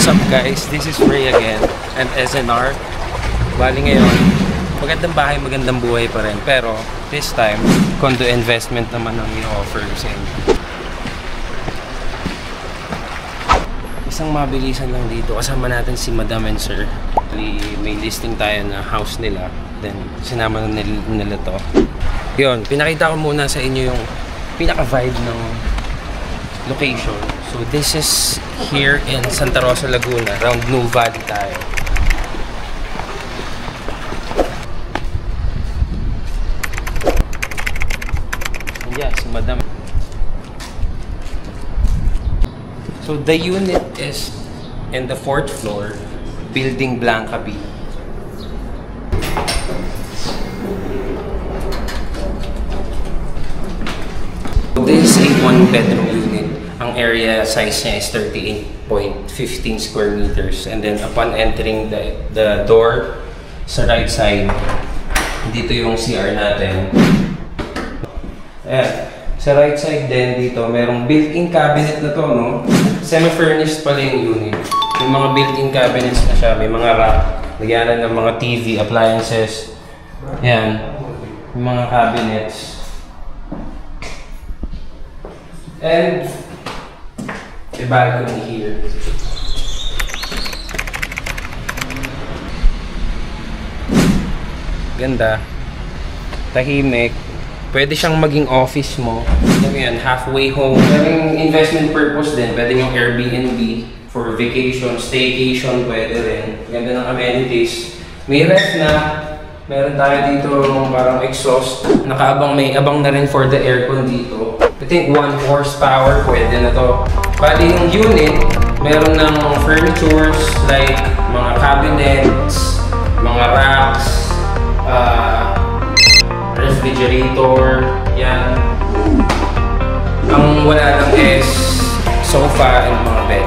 What's up guys? This is Ray again and SNR. Bali ngayon, magandang bahay, magandang buhay pa rin. Pero this time, condo investment naman ang i-offer ko sa inyo. Isang mabilisan lang dito. Kasama natin si Madam and Sir. May listing tayo na house nila. Then sinama na nila to. Yun, pinakita ko muna sa inyo yung pinaka-vibe ng location. So this is here in Santa Rosa, Laguna. Around New Valley tayo. And yeah, si Madam. So the unit is in the 4th floor, Building Blanca B. This is a 1-bedroom unit. Ang area size niya is 38.15 square meters. And then upon entering the door sa right side, dito yung CR natin. Ayan. Sa right side din dito, merong built-in cabinet na to, no? Semi-furnished pala yung unit. May mga built-in cabinets na siya. May mga rack. Nagyanan ng mga TV, appliances. Ayan. May mga cabinets. And a balcony here. Ganda. Tahimik. Pwede siyang maging office mo. Yan, halfway home. Pero investment purpose din. Pwede yung Airbnb for vacation, staycation, pwede rin. Ganda ng amenities. May ref na. Meron tayo dito parang exhaust. May abang na rin for the aircon dito. I think 1 horsepower, pwede na to. Bali yung unit, meron ng furnitures like mga cabinets, mga racks, refrigerator, yan. Ang wala lang is sofa and mga bed.